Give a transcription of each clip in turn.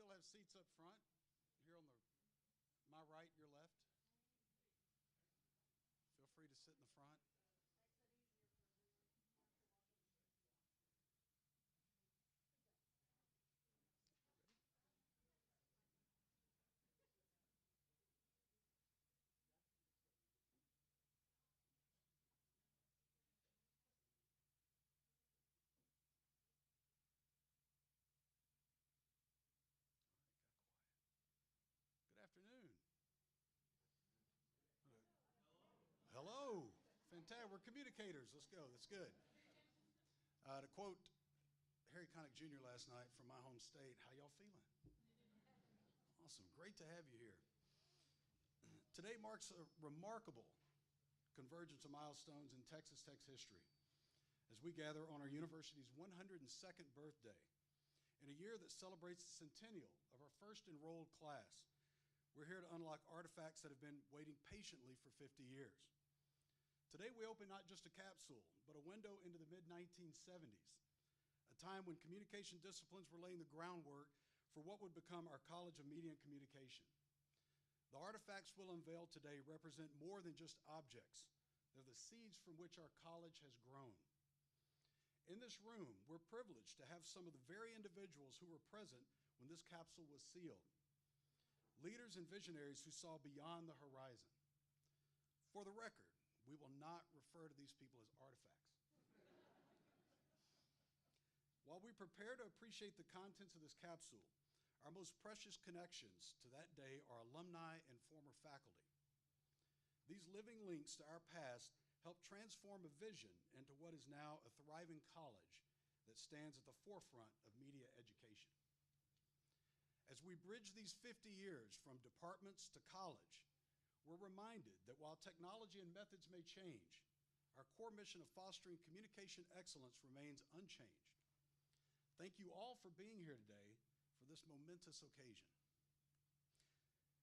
still have seats up front, here on my right, your left. Feel free to sit in the front. Good afternoon. Hello. Fantastic. We're communicators. Let's go. That's good. To quote Harry Connick Jr. last night from my home state, how y'all feeling? Awesome. Great to have you here. Today marks a remarkable convergence of milestones in Texas Tech's history as we gather on our university's 102nd birthday. In a year that celebrates the centennial of our first enrolled class, we're here to unlock artifacts that have been waiting patiently for 50 years. Today we open not just a capsule, but a window into the mid-1970s, a time when communication disciplines were laying the groundwork for what would become our College of Media and Communication. The artifacts we'll unveil today represent more than just objects. They're the seeds from which our college has grown. In this room, we're privileged to have some of the very individuals who were present when this capsule was sealed. Leaders and visionaries who saw beyond the horizon. For the record, we will not refer to these people as artifacts. While we prepare to appreciate the contents of this capsule, our most precious connections to that day are alumni and former faculty. These living links to our past help transform a vision into what is now a thriving college that stands at the forefront of media education. As we bridge these 50 years from departments to college, we're reminded that while technology and methods may change, our core mission of fostering communication excellence remains unchanged. Thank you all for being here today for this momentous occasion.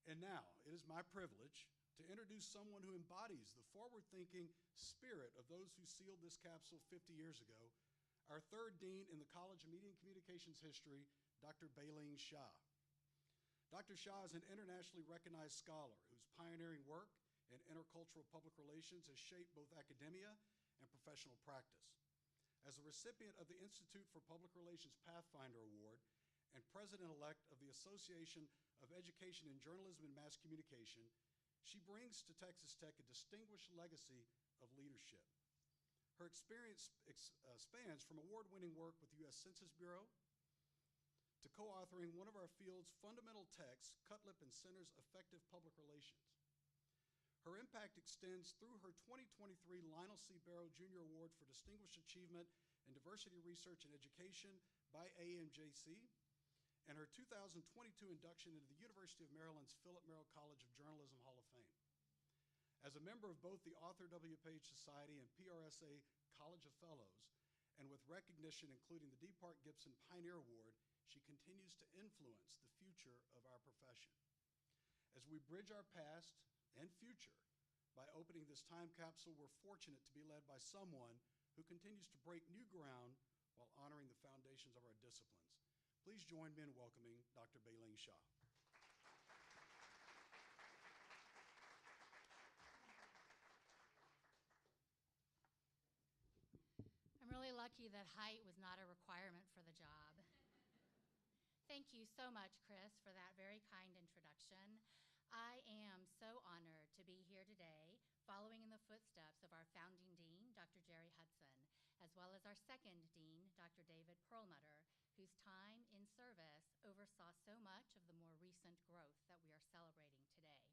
And now, it is my privilege to introduce someone who embodies the forward-thinking spirit of those who sealed this capsule 50 years ago, our third dean in the College of Media and Communications history, Dr. Baileng Shah. Dr. Shah is an internationally recognized scholar whose pioneering work in intercultural public relations has shaped both academia and professional practice. As a recipient of the Institute for Public Relations Pathfinder Award and president-elect of the Association of Education in Journalism and Mass Communication, she brings to Texas Tech a distinguished legacy of leadership. Her experience spans from award-winning work with the U.S. Census Bureau to co-authoring one of our field's fundamental texts, Cutlip and Center's Effective Public Relations. Her impact extends through her 2023 Lionel C. Barrow Jr. Award for Distinguished Achievement in Diversity Research and Education by AMJC, and her 2022 induction into the University of Maryland's Philip Merrill College of Journalism Hall of Fame. As a member of both the Arthur W. Page Society and PRSA College of Fellows, and with recognition including the D. Park Gibson Pioneer Award, she continues to influence the future of our profession. As we bridge our past and future by opening this time capsule, we're fortunate to be led by someone who continues to break new ground while honoring the foundations of our disciplines. Please join me in welcoming Dr. Baileng Shah. I'm really lucky that height was not a requirement for the job. Thank you so much, Chris, for that very kind introduction. I am so honored to be here today, following in the footsteps of our founding dean, Dr. Jerry Hudson, as well as our second dean, Dr. David Perlmutter, whose time in service oversaw so much of the more recent growth that we are celebrating today.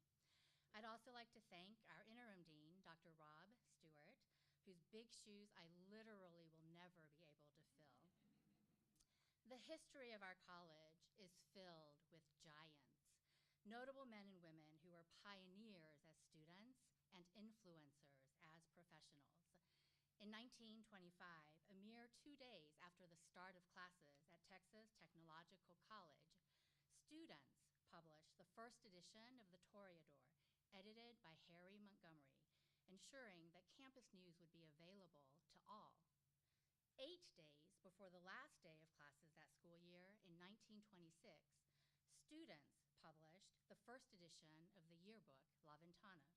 I'd also like to thank our interim dean, Dr. Rob Stewart, whose big shoes I literally will never be able to fill. The history of our college is filled with giants, notable men and women who were pioneers as students and influencers as professionals. In 1925, a mere 2 days after the start of classes at Texas Technological College, students published the first edition of the Toreador, edited by Harry Montgomery, ensuring that campus news would be available to all. 8 days before the last day of classes that school year, in 1926, students published the first edition of the yearbook, La Ventana,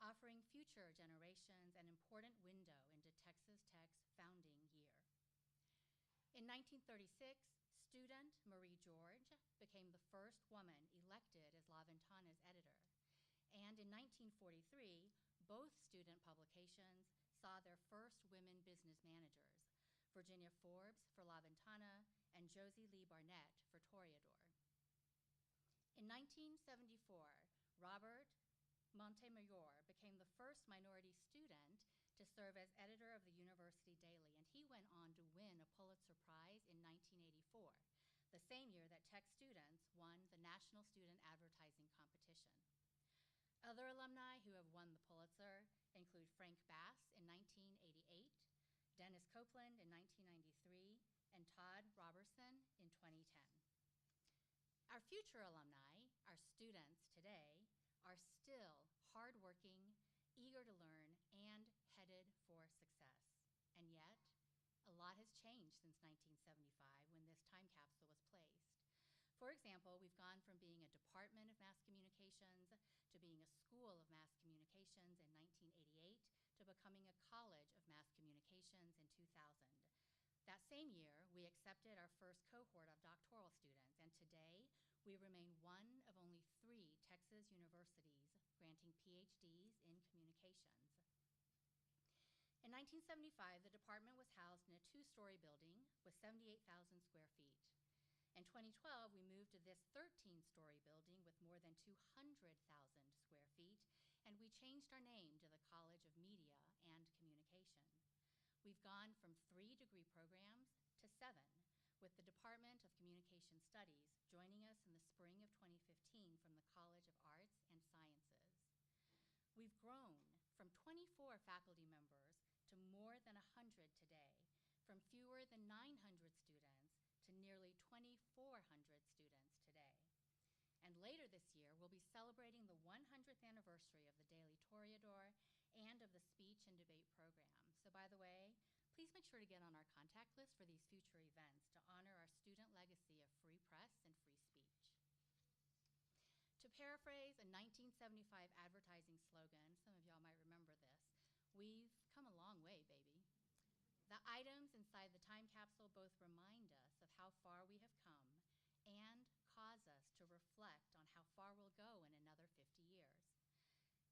offering future generations an important window into Texas Tech's founding year. In 1936, student Marie George became the first woman elected as La Ventana's editor. And in 1943, both student publications saw their first women business managers, Virginia Forbes for La Ventana and Josie Lee Barnett for Toreador. In 1974, Robert Montemayor became the first minority student to serve as editor of the University Daily, and he went on to win a Pulitzer Prize in 1984, the same year that Tech students won the National Student Advertising Competition. Other alumni who have won the Pulitzer include Frank Bass in 1988, Dennis Copeland in 1993, and Todd Robertson in 2010. Our future alumni, our students today, are still hardworking, eager to learn, and headed for success. And yet, a lot has changed since 1975 when this time capsule was placed. For example, we've gone from being a Department of Mass Communications to being a School of Mass Communications in 1988 to becoming a College of Mass Communications in 2000. That same year, we accepted our first cohort of doctoral students, and today we remain one of only 3 Texas universities granting PhDs in communications. In 1975, the department was housed in a 2-story building with 78,000 square feet. In 2012, we moved to this 13-story building with more than 200,000 square feet, and we changed our name to the College of Media and Communication. We've gone from 3 degree programs to 7, with the Department of Communication Studies joining us in the spring of 2015 from the College of Arts and Sciences. We've grown from 24 faculty members to more than 100 today, from fewer than 900 students to nearly 2,400 students today. And later this year, we'll be celebrating the 100th anniversary of the Daily Toreador and of the speech and debate program. So by the way, please make sure to get on our contact list for these future events to honor our student legacy of free press and free speech. To paraphrase a 1975 advertising slogan, some of y'all might remember this, we've come a long way, baby. The items inside the time capsule both remind us of how far we have come and cause us to reflect on how far we'll go in another 50 years.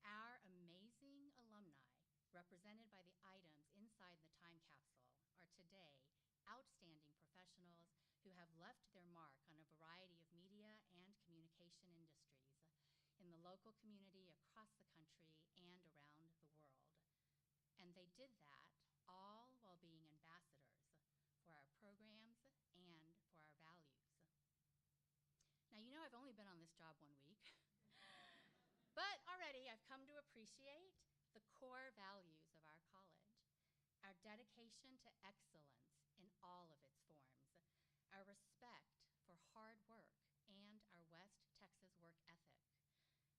Our amazing alumni, represented by the items inside the time capsule, are today outstanding professionals who have left their mark on a variety of media and communication industries in the local community, across the country, and around the world. And they did that all while being ambassadors for our programs and for our values. Now, you know I've only been on this job 1 week, but already I've come to appreciate the core values of our college: our dedication to excellence in all of its forms, our respect for hard work and our West Texas work ethic,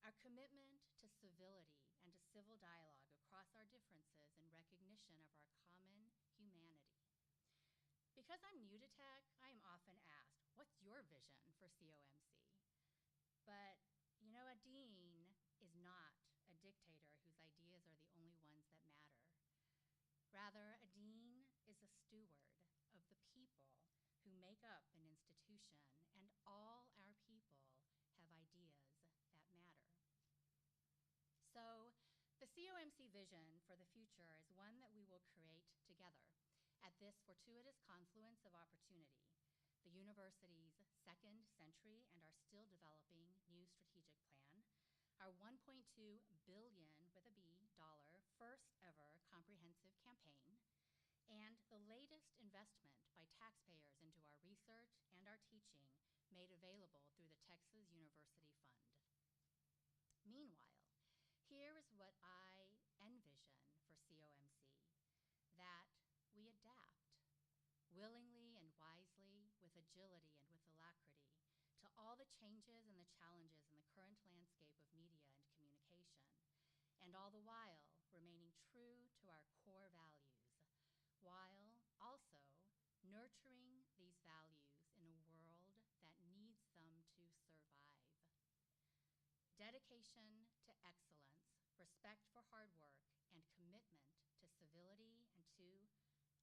our commitment to civility and to civil dialogue across our differences in recognition of our common humanity. Because I'm new to tech, I am often asked, what's your vision for COMC? But, you know, a dean is not a dictator whose ideas are the only ones that matter. Rather, a dean is a steward of the people who make up an institution, and all our people have ideas that matter. So, the COMC vision for the future is one that we will create together at this fortuitous confluence of opportunity, the university's second century and our still developing new strategic plan, our $1.2 billion with a B dollar first ever comprehensive campaign, and the latest investment by taxpayers into our research and our teaching made available through the Texas University Fund. Meanwhile, here is what I envision for COMC: that we adapt willingly and wisely, with agility and with alacrity, to all the changes and the challenges in the current landscape of media and communication, and all the while remaining true to our core values, while also nurturing these values in a world that needs them to survive. dedication to excellence, respect for hard work, and commitment to civility and to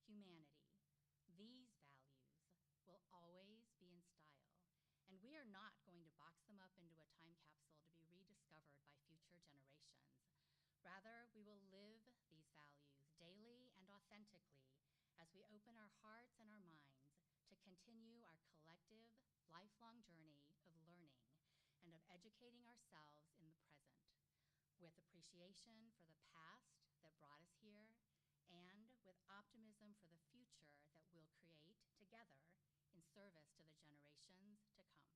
humanity. These values will always be in style, and we are not going to box them up into a time capsule to be rediscovered by future generations. Rather, we will live these values daily and authentically as we open our hearts and our minds to continue our collective, lifelong journey of learning and of educating ourselves in the present, with appreciation for the past that brought us here and with optimism for the future that we'll create together in service to the generations to come.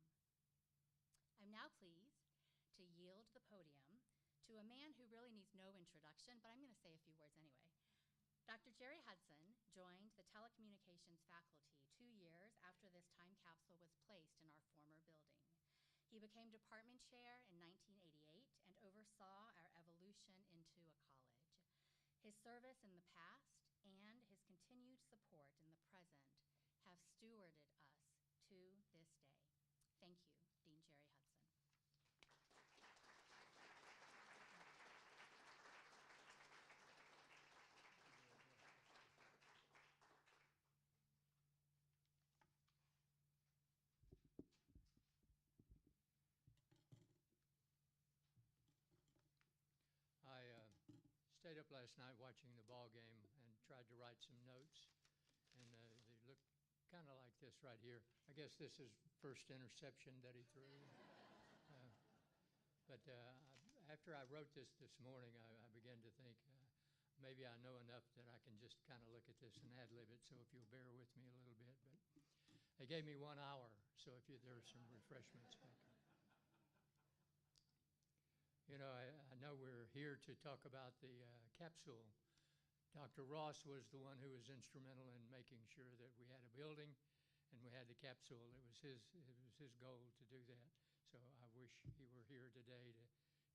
I'm now pleased to yield the podium to a man who really needs no introduction, but I'm going to say a few words anyway. Dr. Jerry Hudson joined the telecommunications faculty 2 years after this time capsule was placed in our former building. He became department chair in 1988 and oversaw our evolution into a college. His service in the past and his continued support in the present have stewarded us to this day. Thank you, Dean Jerry Hudson. I stayed up last night watching the ball game and tried to write some notes, and they look kind of like this right here. I guess this is first interception that he threw. But after I wrote this morning, I began to think maybe I know enough that I can just kind of look at this and ad-lib it, so if you'll bear with me a little bit. But they gave me 1 hour, so if there are some refreshments back here. You know, I know we're here to talk about the capsule. Dr. Ross was the one who was instrumental in making sure that we had a building and we had the capsule. It was his goal to do that. So I wish he were here today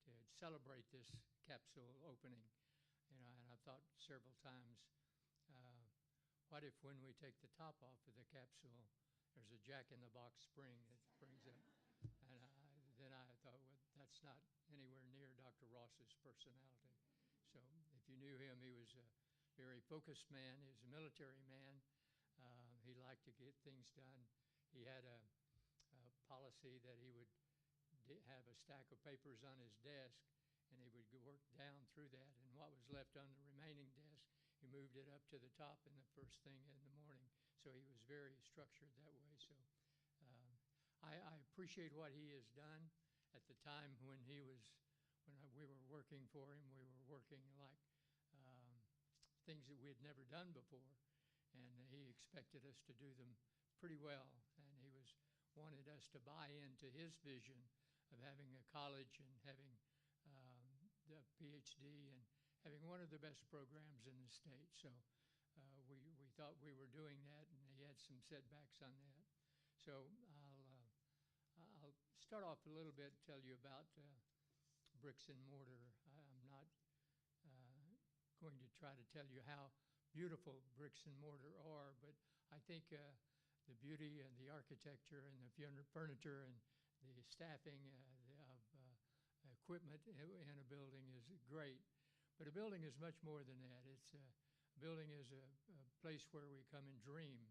to celebrate this capsule opening. You know, and I've thought several times, what if when we take the top off of the capsule, there's a jack-in-the-box spring that springs up? And then I thought, well, that's not anywhere near Dr. Ross's personality. So if you knew him, he was a very focused man. He was a military man. He liked to get things done. He had a policy that he would have a stack of papers on his desk, and he would work down through that. And what was left on the remaining desk, he moved it up to the top in the first thing in the morning. So he was very structured that way. So I appreciate what he has done. At the time when we were working for him, we were working like things that we had never done before, and he expected us to do them pretty well, and he wanted us to buy into his vision of having a college and having the PhD and having one of the best programs in the state. So we thought we were doing that, and he had some setbacks on that. So I'll start off a little bit, tell you about bricks and mortar. I'm not going to try to tell you how beautiful bricks and mortar are, but I think the beauty and the architecture and the furniture and the staffing of equipment in a building is great. But a building is much more than that. A building is a place where we come and dream.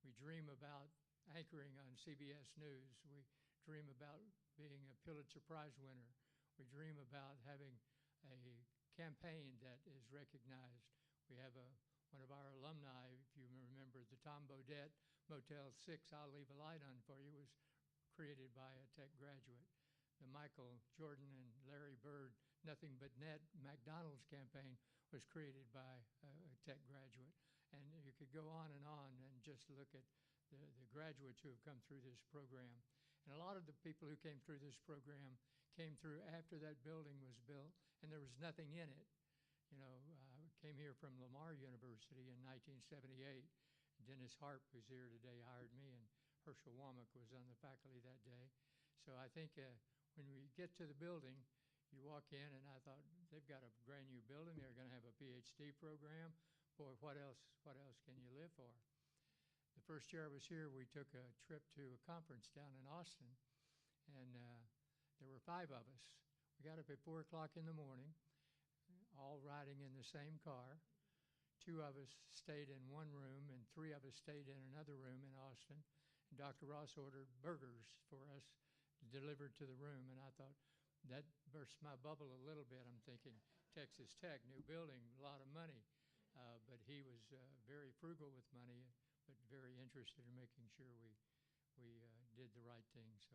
We dream about anchoring on CBS News. We dream about being a Pulitzer Prize winner. We dream about having a campaign that is recognized. We have one of our alumni, if you remember, the Tom Bodett Motel 6, I'll Leave a Light On For You, was created by a tech graduate. The Michael Jordan and Larry Bird Nothing But Net McDonald's campaign was created by a tech graduate. And you could go on and just look at the graduates who have come through this program. And a lot of the people who came through this program came through after that building was built, and there was nothing in it. You know, I came here from Lamar University in 1978. Dennis Harp, who's here today, hired me, and Herschel Womack was on the faculty that day. So I think when we get to the building, you walk in, and I thought, they've got a brand new building. They're going to have a PhD program. Boy, what else can you live for? The first year I was here, we took a trip to a conference down in Austin, and there were 5 of us. We got up at 4 o'clock in the morning, all riding in the same car. 2 of us stayed in one room, and 3 of us stayed in another room in Austin. And Dr. Ross ordered burgers for us delivered to the room, and I thought, that burst my bubble a little bit. I'm thinking, Texas Tech, new building, a lot of money. But he was very frugal with money, but very interested in making sure we did the right thing. So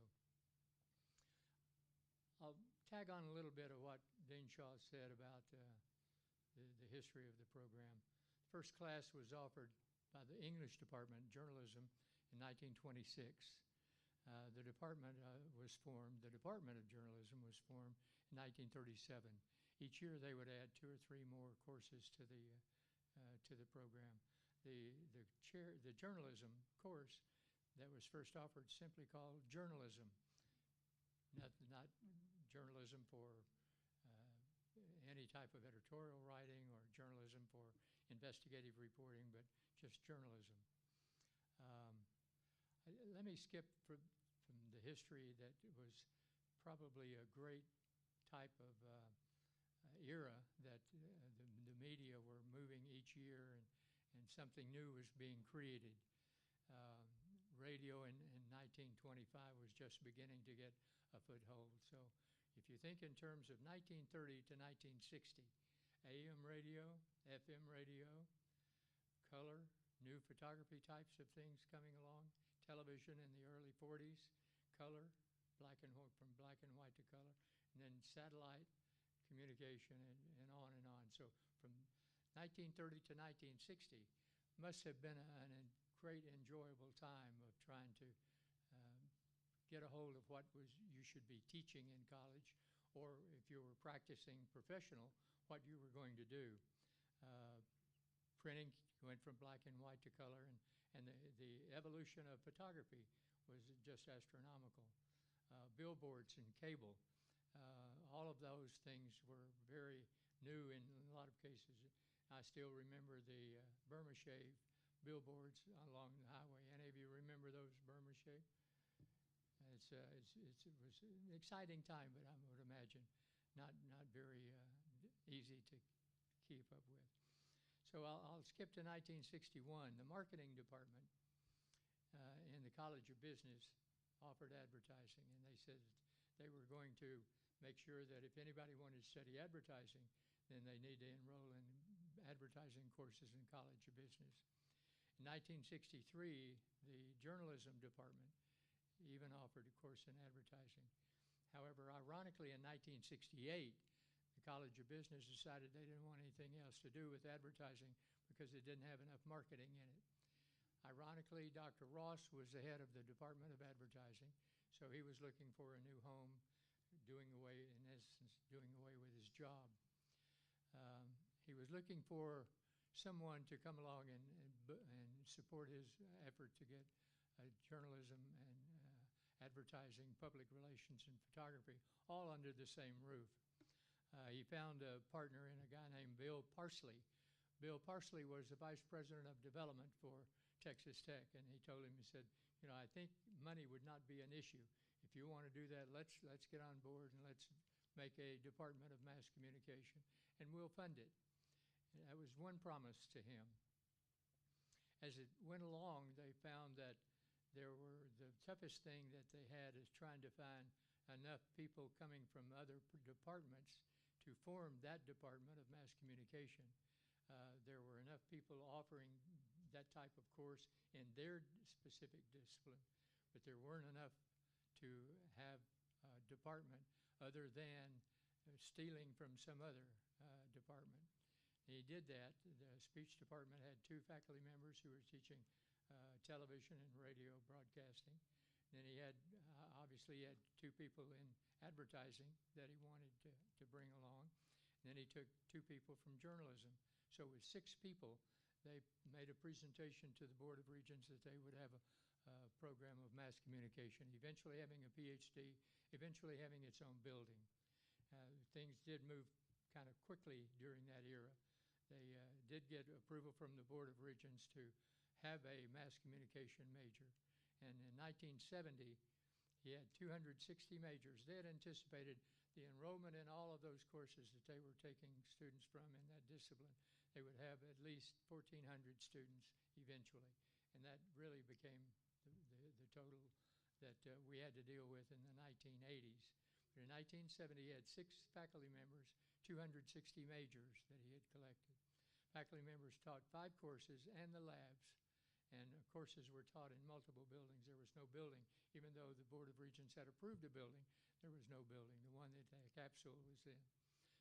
I'll tag on a little bit of what Dean Shaw said about the history of the program. First class was offered by the English Department, Journalism, in 1926. The department was formed, the Department of Journalism was formed in 1937. Each year they would add 2 or 3 more courses to the program. The journalism course that was first offered simply called journalism, not journalism for any type of editorial writing or journalism for investigative reporting, but just journalism. Let me skip from the history that was probably a great type of era that the media were moving each year, and something new was being created. Radio in 1925 was just beginning to get a foothold. So if you think in terms of 1930 to 1960, AM radio, FM radio, color, new photography types of things coming along, television in the early 40s, color, black and white, from black and white to color, and then satellite communication and on and on. So from 1930 to 1960 must have been a great enjoyable time of trying to get a hold of what you should be teaching in college, or if you were practicing professional, what you were going to do. Printing went from black and white to color, and the evolution of photography was just astronomical. Billboards and cable, all of those things were very new in a lot of cases. I still remember the Burma Shave billboards along the highway. Any of you remember those Burma Shave? It was an exciting time, but I would imagine not very easy to keep up with. So I'll skip to 1961. The marketing department in the College of Business offered advertising, and they said they were going to make sure that if anybody wanted to study advertising, then they need to enroll in advertising courses in College of Business. In 1963, the journalism department even offered a course in advertising. However, ironically, in 1968, the College of Business decided they didn't want anything else to do with advertising because it didn't have enough marketing in it. Ironically, Dr. Ross was the head of the Department of Advertising, so he was looking for a new home, doing away with his job. He was looking for someone to come along and support his effort to get journalism and advertising, public relations, and photography all under the same roof. He found a partner in a guy named Bill Parsley. Bill Parsley was the vice president of development for Texas Tech, and he told him, he said, you know, I think money would not be an issue. If you want to do that, let's get on board and let's make a Department of Mass Communication, and we'll fund it. And that was one promise to him. As it went along, they found that the toughest thing that they had is trying to find enough people coming from other departments to form that Department of Mass Communication. There were enough people offering that type of course in their specific discipline, but there weren't enough to have a department other than stealing from some other department. He did that. The speech department had 2 faculty members who were teaching television and radio broadcasting. Then he had, obviously, he had 2 people in advertising that he wanted to bring along. And then he took 2 people from journalism. So with 6 people, they made a presentation to the Board of Regents that they would have a program of mass communication, eventually having a PhD, eventually having its own building. Things did move kind of quickly during that era. They did get approval from the Board of Regents to have a mass communication major. And in 1970, he had 260 majors. They had anticipated the enrollment in all of those courses that they were taking students from in that discipline, they would have at least 1,400 students eventually. And that really became the total that we had to deal with in the 1980s. But in 1970, he had 6 faculty members, 260 majors that he had collected. Faculty members taught 5 courses and the labs, and courses were taught in multiple buildings. There was no building, even though the Board of Regents had approved a building, there was no building, the one that Capsule was in.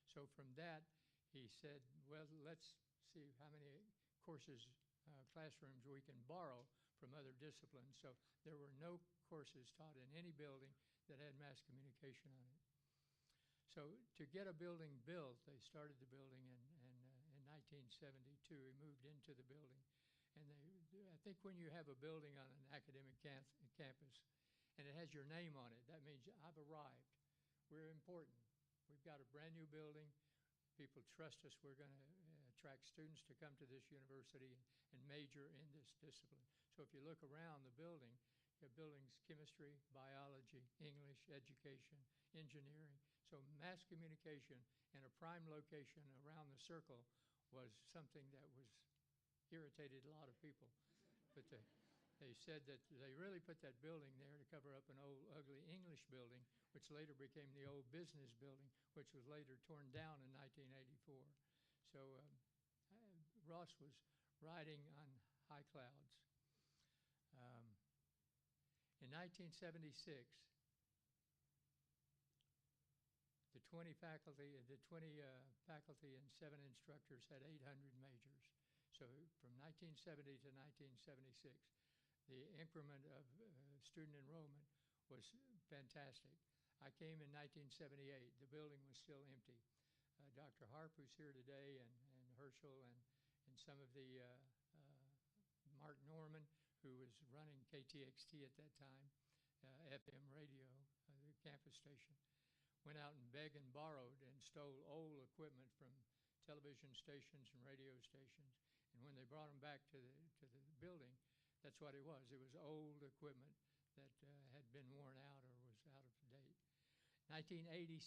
So from that, he said, well, let's see how many courses, classrooms we can borrow from other disciplines. So there were no courses taught in any building that had mass communication on it. So to get a building built, they started the building in 1972. We moved into the building. And I think when you have a building on an academic campus and it has your name on it, that means I've arrived. We're important. We've got a brand new building. People trust us. We're going to attract students to come to this university and major in this discipline. So if you look around the building, you have buildings, chemistry, biology, English, education, engineering. So mass communication in a prime location around the circle was something that irritated a lot of people. But they said that they really put that building there to cover up an old, ugly English building, which later became the old business building, which was later torn down in 1984. So Ross was riding on high clouds. In 1976, the 20 faculty and 7 instructors had 800 majors. So from 1970 to 1976, the increment of student enrollment was fantastic. I came in 1978. The building was still empty. Dr. Harp, who's here today, and Herschel, and some of the Mark Norman, who was running KTXT at that time, FM radio, the campus station, went out and begged and borrowed and stole old equipment from television stations and radio stations. And when they brought them back to the building, that's what it was. It was old equipment that had been worn out or was out of date. 1986,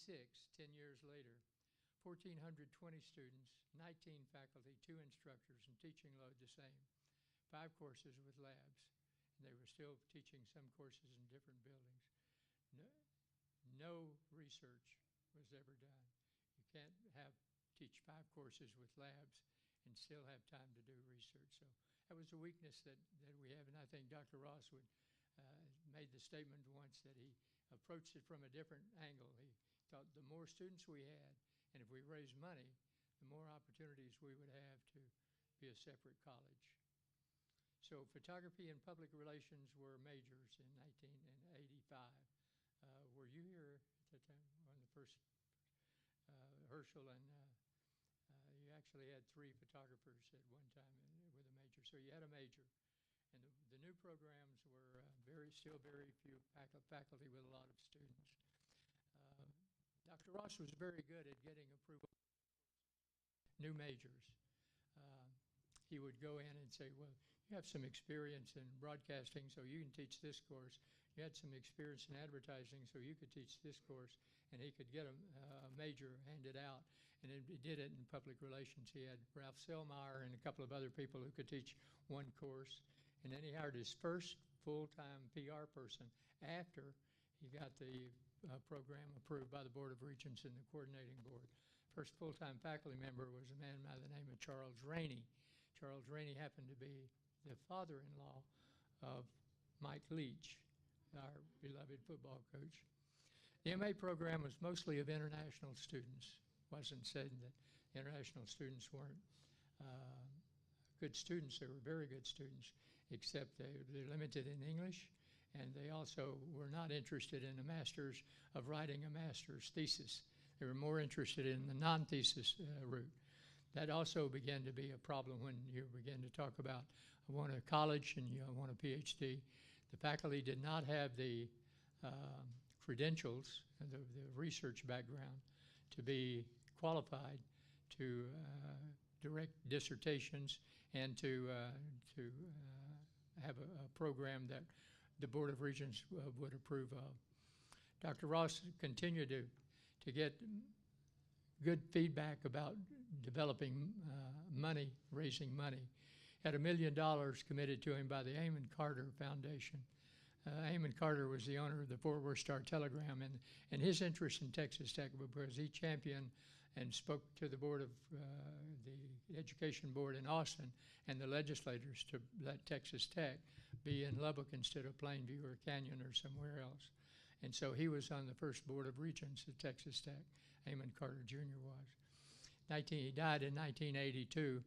10 years later, 1,420 students, 19 faculty, 2 instructors, and teaching load the same. 5 courses with labs, and they were still teaching some courses in different buildings. No research was ever done. You can't teach 5 courses with labs and still have time to do research. So that was a weakness that we have, and I think Dr. Ross made the statement once that he approached it from a different angle. He thought the more students we had, and if we raised money, the more opportunities we would have to be a separate college. So photography and public relations were majors in 1985. Were you here at that time on the first Herschel, and you actually had 3 photographers at one time with a major. So you had a major. And the new programs were still very few faculty with a lot of students. Dr. Ross was very good at getting approval new majors. He would go in and say, well, you have some experience in broadcasting, so you can teach this course. You had some experience in advertising, so you could teach this course. And he could get a major handed out. And he did it in public relations. He had Ralph Selmeyer and a couple of other people who could teach one course. And then he hired his first full-time PR person after he got the program approved by the Board of Regents and the coordinating board. First full-time faculty member was a man by the name of Charles Rainey. Charles Rainey happened to be the father-in-law of Mike Leach, our beloved football coach. The MA program was mostly of international students. Wasn't said that international students weren't good students. They were very good students, except they're limited in English, and they also were not interested in a master's of writing a master's thesis. They were more interested in the non-thesis route. That also began to be a problem when you began to talk about, I want a college and you want a PhD. The faculty did not have the credentials, the research background, to be qualified to direct dissertations and to have a program that the Board of Regents would approve of. Dr. Ross continued to to get good feedback about developing money, raising money. Had $1 million committed to him by the Amon Carter Foundation. Amon Carter was the owner of the Fort Worth Star-Telegram, and his interest in Texas Tech was because he championed and spoke to the board of the Education Board in Austin and the legislators to let Texas Tech be in Lubbock instead of Plainview or Canyon or somewhere else. And so he was on the first board of regents at Texas Tech. Amon Carter Jr. was. He died in 1982,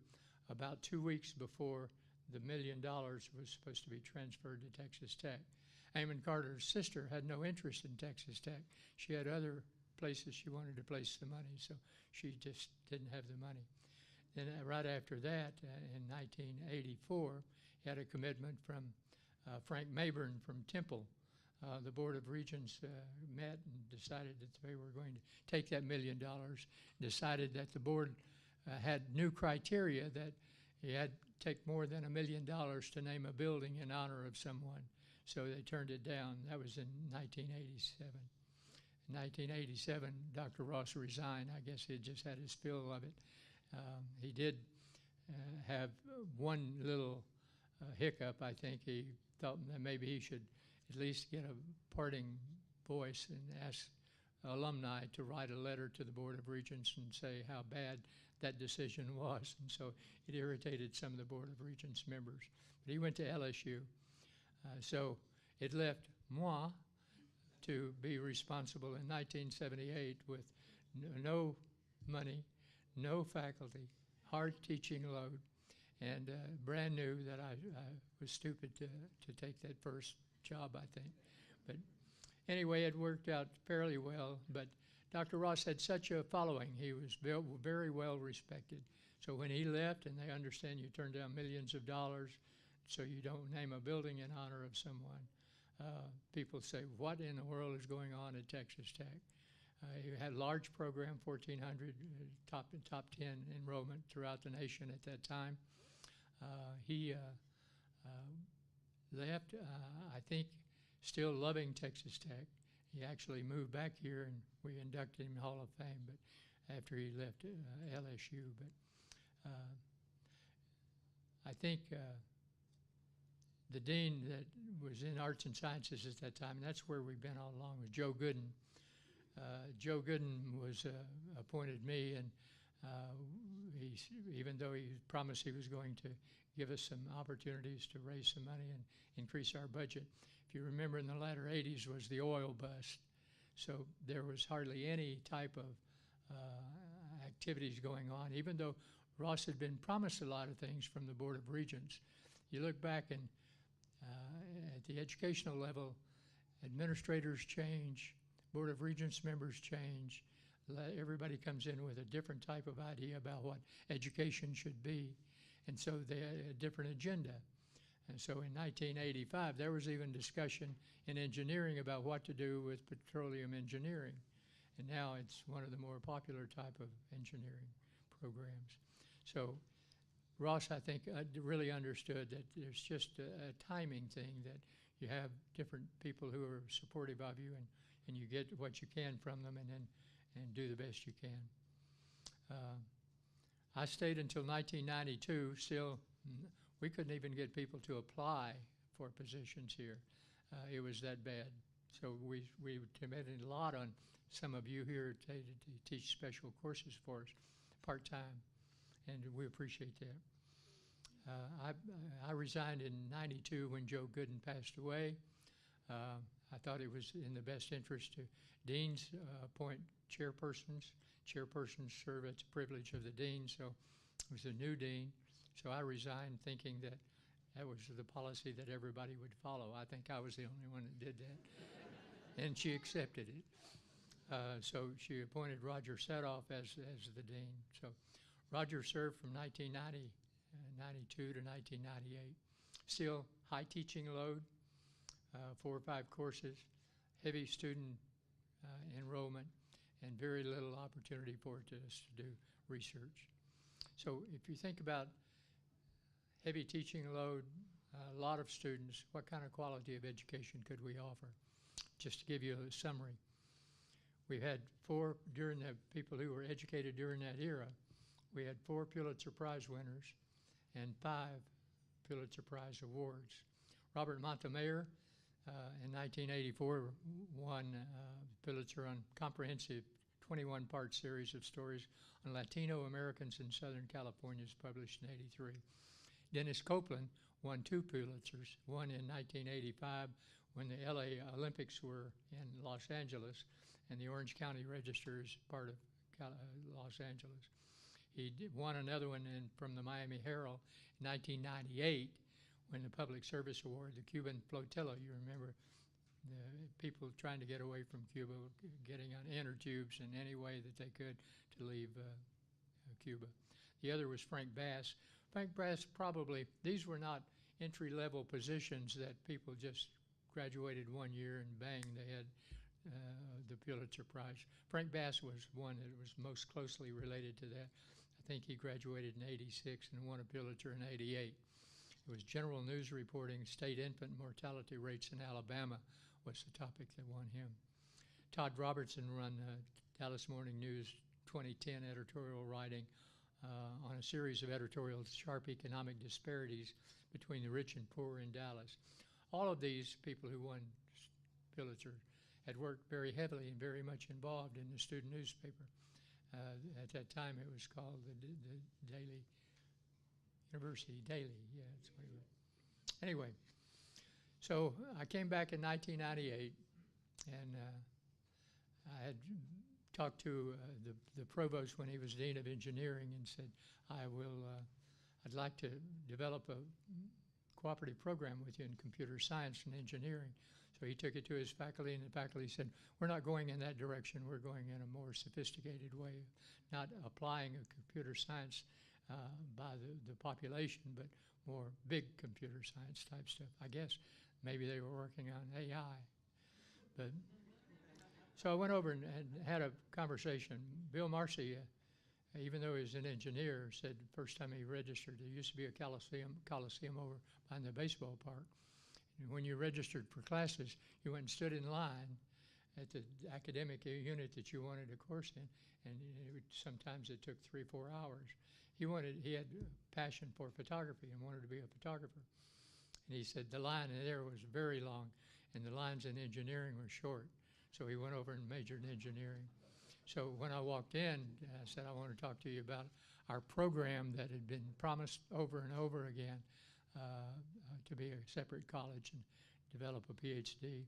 about 2 weeks before the $1 million was supposed to be transferred to Texas Tech. Amon Carter's sister had no interest in Texas Tech. She had other places she wanted to place the money, so she just didn't have the money. Then right after that, in 1984, he had a commitment from Frank Mayburn from Temple. The Board of Regents met and decided that they were going to take that $1 million, decided that the board had new criteria that you had to take more than $1 million to name a building in honor of someone. So they turned it down. That was in 1987. In 1987, Dr. Ross resigned. I guess he had just had his fill of it. He did have one little hiccup. I think he thought that maybe he should at least get a parting voice and ask alumni to write a letter to the Board of Regents and say how bad that decision was. And so it irritated some of the Board of Regents members. But he went to LSU. So it left moi to be responsible in 1978 with no money, no faculty, hard teaching load, and brand new that I was stupid to take that first job, I think. But anyway, it worked out fairly well. But Dr. Ross had such a following. He was very well respected. So when he left, and they understand you turn down millions of dollars so you don't name a building in honor of someone, people say, what in the world is going on at Texas Tech? He had a large program, 1,400, top 10 enrollment throughout the nation at that time. He left, I think, still loving Texas Tech. He actually moved back here, and we inducted him in Hall of Fame, but after he left LSU. But I think the dean that was in arts and sciences at that time, and that's where we've been all along, was Joe Gooden. Joe Gooden was appointed me, and even though he promised he was going to give us some opportunities to raise some money and increase our budget. If you remember, in the latter 80s was the oil bust, so there was hardly any type of activities going on, even though Ross had been promised a lot of things from the Board of Regents. You look back, and at the educational level, administrators change, Board of Regents members change. Everybody comes in with a different type of idea about what education should be. And so they had a different agenda. And so in 1985, there was even discussion in engineering about what to do with petroleum engineering. And now it's one of the more popular type of engineering programs. So Ross, I think, really understood that there's just a timing thing, that you have different people who are supportive of you, and you get what you can from them, and do the best you can. I stayed until 1992. Still, we couldn't even get people to apply for positions here. It was that bad. So we depended a lot on some of you here to teach special courses for us, part-time, and we appreciate that. I resigned in '92 when Joe Gooden passed away. I thought it was in the best interest to deans appoint chairpersons. Chairpersons serve at the privilege of the dean, so it was a new dean. So I resigned thinking that that was the policy that everybody would follow. I think I was the only one that did that. And she accepted it. So she appointed Roger Setoff as the dean. So Roger served from 1992 to 1998. Still high teaching load, 4 or 5 courses, heavy student enrollment, and very little opportunity for us to do research. So if you think about heavy teaching load, a lot of students, what kind of quality of education could we offer? Just to give you a summary. We had four, during the people who were educated during that era, we had 4 Pulitzer Prize winners and 5 Pulitzer Prize awards. Robert Montemayor in 1984 won Pulitzer on comprehensive 21-part series of stories on Latino Americans in Southern California, published in '83. Dennis Copeland won 2 Pulitzers, one in 1985 when the LA Olympics were in Los Angeles, and the Orange County Register is part of Los Angeles. He won another one from the Miami Herald in 1998 when the Public Service Award, the Cuban flotilla, you remember, the people trying to get away from Cuba, getting on inner tubes in any way that they could to leave Cuba. The other was Frank Bass. Frank Bass probably, these were not entry-level positions that people just graduated 1 year and bang, they had the Pulitzer Prize. Frank Bass was one that was most closely related to that. I think he graduated in '86 and won a Pulitzer in '88. It was general news reporting, state infant mortality rates in Alabama was the topic that won him. Todd Robertson run Dallas Morning News 2010 editorial writing on a series of editorials, Sharp Economic Disparities Between the Rich and Poor in Dallas. All of these people who won Pulitzer had worked very heavily and very much involved in the student newspaper. At that time, it was called the Daily, University Daily. Yeah, that's what it was. Anyway, so I came back in 1998, and I had talked to the provost when he was dean of engineering and said, I'd like to develop a cooperative program with you in computer science and engineering. So he took it to his faculty, and the faculty said, we're not going in that direction. We're going in a more sophisticated way, not applying a computer science by the population, but more big computer science type stuff. I guess maybe they were working on AI. But so I went over and had a conversation. Bill Marcy, even though he was an engineer, said the first time he registered, there used to be a Coliseum over behind the baseball park. And when you registered for classes, you went and stood in line at the academic unit that you wanted a course in, and sometimes it took 3 or 4 hours. He had a passion for photography and wanted to be a photographer. And he said the line there was very long, and the lines in engineering were short. So he went over and majored in engineering. So when I walked in, I said, I want to talk to you about our program that had been promised over and over again to be a separate college and develop a PhD.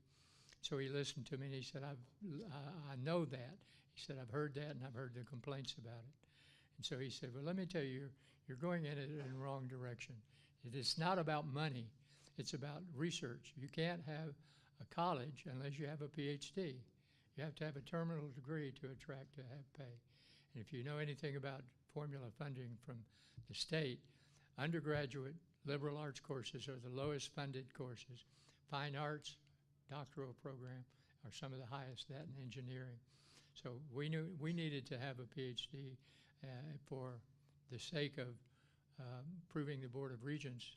So he listened to me and he said, I know that. He said, I've heard that and I've heard the complaints about it. And so he said, well, let me tell you, you're going in it in the wrong direction. It's not about money. It's about research. You can't have a college unless you have a PhD. You have to have a terminal degree to attract to have pay. And if you know anything about formula funding from the state, undergraduate liberal arts courses are the lowest funded courses. Fine arts, doctoral program are some of the highest, that in engineering. So we knew we needed to have a PhD for the sake of proving the Board of Regents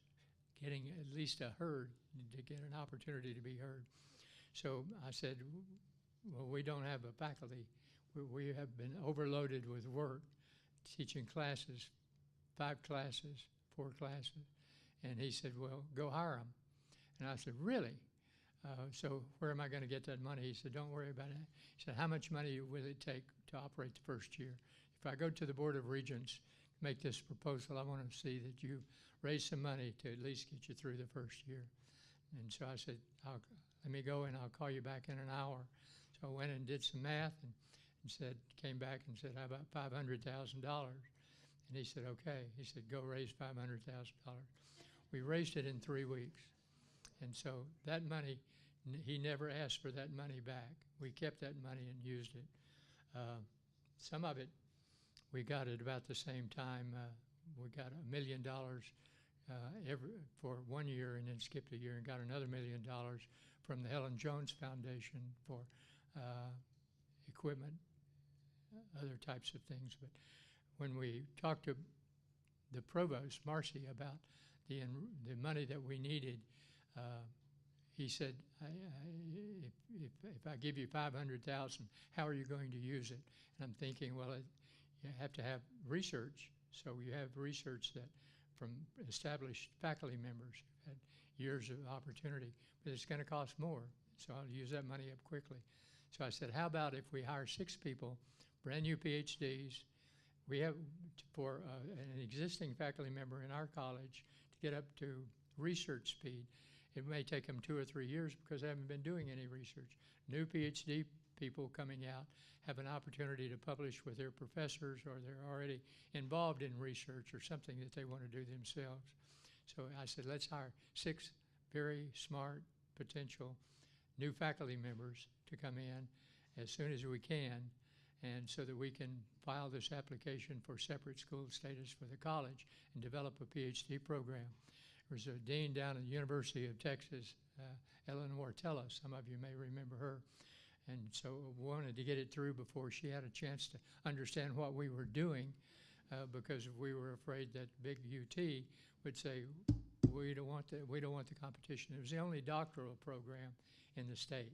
getting at least a heard, to get an opportunity to be heard. So I said, well, we don't have a faculty. We have been overloaded with work, teaching classes, 5 classes, 4 classes. And he said, well, go hire them. And I said, really? So where am I going to get that money? He said, don't worry about it. He said, how much money will it take to operate the first year? If I go to the Board of Regents, make this proposal, I want to see that you raise some money to at least get you through the first year. And so I said, let me go and I'll call you back in an hour. So I went and did some math and came back and said, how about $500,000? And he said, okay. He said, go raise $500,000. We raised it in 3 weeks. And so that money, he never asked for that money back. We kept that money and used it. Some of it, we got at about the same time. We got $1 million for 1 year and then skipped a year and got another $1 million from the Helen Jones Foundation for equipment, other types of things. But when we talked to the provost, Marcy, about the money that we needed, he said, if I give you 500,000, how are you going to use it? And I'm thinking, well, you have to have research. So you have research that from established faculty members who've had years of opportunity, but it's going to cost more. So I'll use that money up quickly. So I said, how about if we hire 6 people, brand new PhDs? We have, for an existing faculty member in our college to get up to research speed, it may take them 2 or 3 years because they haven't been doing any research. New PhD people coming out have an opportunity to publish with their professors, or they're already involved in research or something that they want to do themselves. So I said, let's hire 6 very smart potential new faculty members to come in as soon as we can, and so that we can file this application for separate school status for the college and develop a PhD program. There was a dean down at the University of Texas, Eleanor Tellis. Some of you may remember her. And so we wanted to get it through before she had a chance to understand what we were doing, because we were afraid that big UT would say, we don't want the competition. It was the only doctoral program in the state.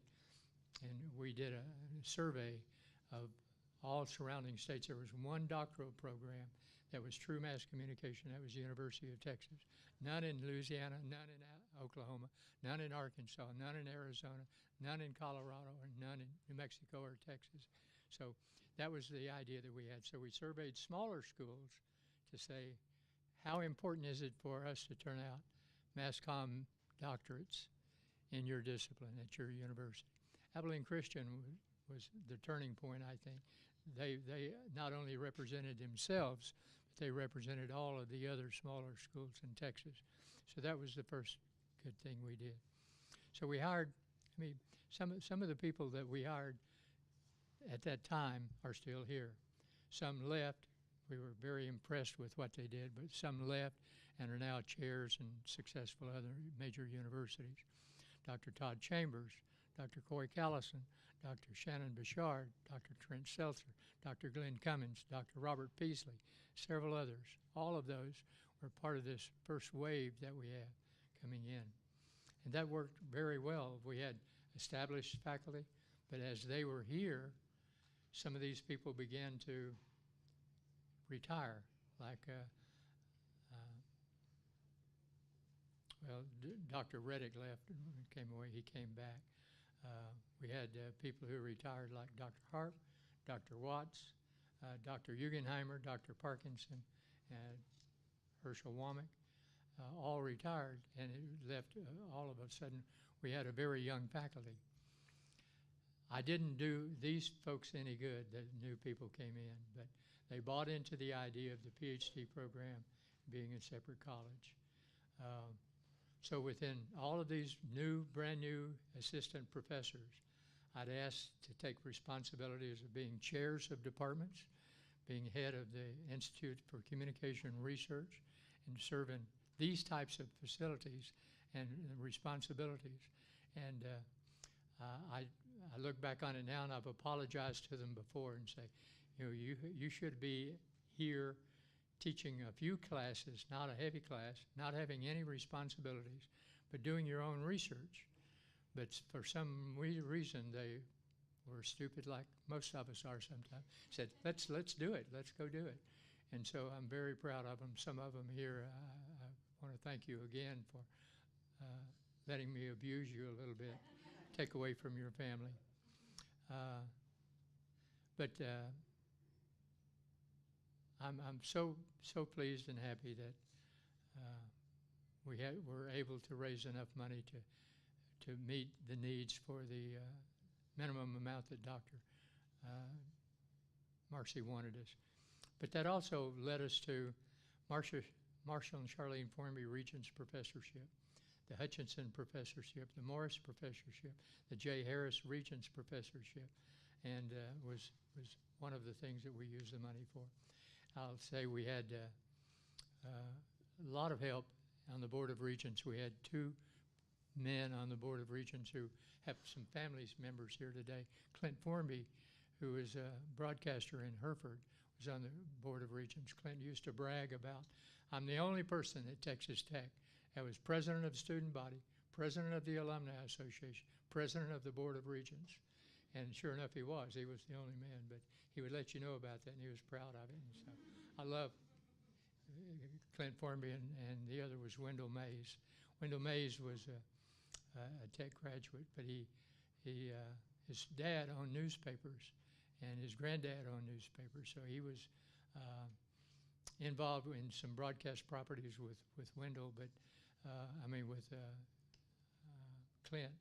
And we did a survey of all surrounding states. There was one doctoral program that was true mass communication. That was the University of Texas. None in Louisiana, none in Oklahoma, none in Arkansas, none in Arizona, none in Colorado, and none in New Mexico or Texas. So that was the idea that we had. So we surveyed smaller schools to say, how important is it for us to turn out mass comm doctorates in your discipline at your university? Abilene Christian was the turning point, I think. They not only represented themselves, but they represented all of the other smaller schools in Texas. So that was the first good thing we did. So we hired, some of the people that we hired at that time are still here. Some left. We were very impressed with what they did, but some left and are now chairs in successful other major universities. Dr. Todd Chambers, Dr. Corey Callison, Dr. Shannon Bouchard, Dr. Trent Seltzer, Dr. Glenn Cummins, Dr. Robert Peasley, several others. All of those were part of this first wave that we had coming in. And that worked very well. We had established faculty, but as they were here, some of these people began to retire, like Dr. Reddick left and came away. He came back. We had people who retired, like Dr. Harp, Dr. Watts, Dr. Jugenheimer, Dr. Parkinson, and Herschel Womack, all retired, and it left all of a sudden we had a very young faculty. I didn't do these folks any good, the new people came in, but they bought into the idea of the PhD program being a separate college. So within all of these brand new assistant professors, I'd asked to take responsibilities of being chairs of departments, being head of the Institute for Communication Research, and serving these types of facilities and responsibilities. And I look back on it now, and I've apologized to them before and say, you should be here teaching a few classes, not a heavy class, not having any responsibilities, but doing your own research. But for some reason, they were stupid, like most of us are sometimes. Said, let's do it. Let's go do it. And so I'm very proud of them. Some of them here, I want to thank you again for letting me abuse you a little bit, take away from your family. I'm so pleased and happy that we're able to raise enough money to meet the needs for the minimum amount that Dr. Marcy wanted us. But that also led us to Marshall and Charlene Formby Regents Professorship, the Hutchinson Professorship, the Morris Professorship, the J. Harris Regents Professorship, and was one of the things that we used the money for. I'll say we had a lot of help on the Board of Regents. We had 2 men on the Board of Regents who have some family members here today. Clint Formby, who is a broadcaster in Hereford, was on the Board of Regents. Clint used to brag about, I'm the only person at Texas Tech that was president of the student body, president of the Alumni Association, president of the Board of Regents. And sure enough, he was. He was the only man, but he would let you know about that, and he was proud of it. And so I love Clint Formby, and the other was Wendell Mays. Wendell Mays was a tech graduate, but his dad owned newspapers, and his granddad owned newspapers, so he was involved in some broadcast properties with Wendell, but with Clint.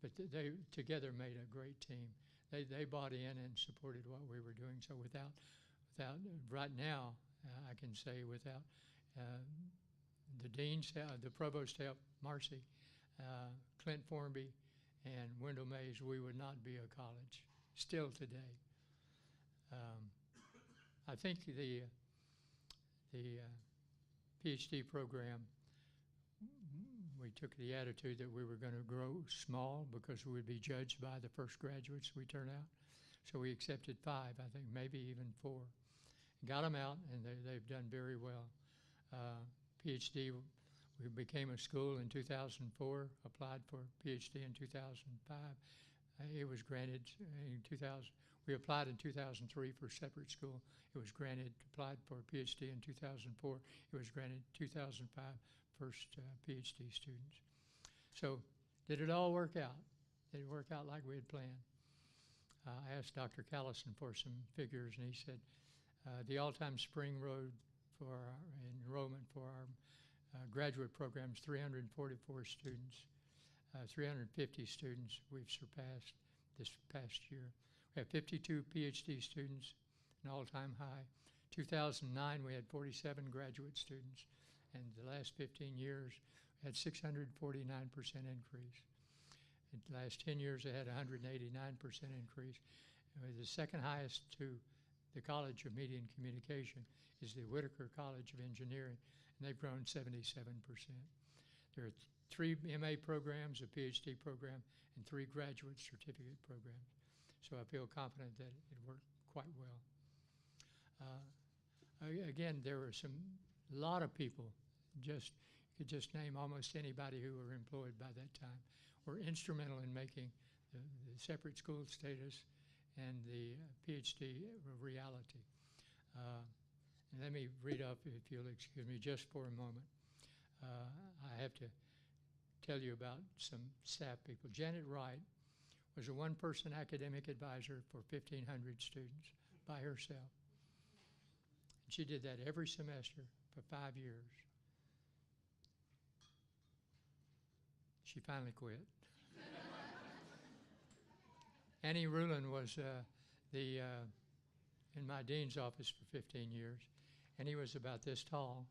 But they together made a great team. They bought in and supported what we were doing. So without right now, I can say without the dean's help, the provost's help, Marcy, Clint Formby, and Wendell Mays, we would not be a college still today. I think the PhD program, we took the attitude that we were going to grow small because we would be judged by the first graduates we turn out. So we accepted 5, I think, maybe even 4. Got them out, and they've done very well. PhD, we became a school in 2004, applied for PhD in 2005. It was granted in 2000. We applied in 2003 for separate school. It was granted, applied for a PhD in 2004. It was granted 2005, first PhD students. So did it all work out? Did it work out like we had planned? I asked Dr. Callison for some figures, and he said the all-time spring road for our enrollment for our graduate programs, 344 students, 350 students we've surpassed this past year. We have 52 PhD students, an all-time high. 2009, we had 47 graduate students, and the last 15 years, we had 649% increase. In the last 10 years, they had 189% increase. The second highest to the College of Media and Communication is the Whitaker College of Engineering, and they've grown 77%. There are 3 MA programs, a PhD program, and 3 graduate certificate programs. So I feel confident that it worked quite well. Again, there were a lot of people, you could just name almost anybody who were employed by that time, were instrumental in making the separate school status and the PhD a reality. And let me read off, if you'll excuse me, just for a moment. I have to tell you about some staff people. Janet Wright was a one-person academic advisor for 1,500 students by herself. And she did that every semester for 5 years. She finally quit. Annie Rulin was in my dean's office for 15 years, and he was about this tall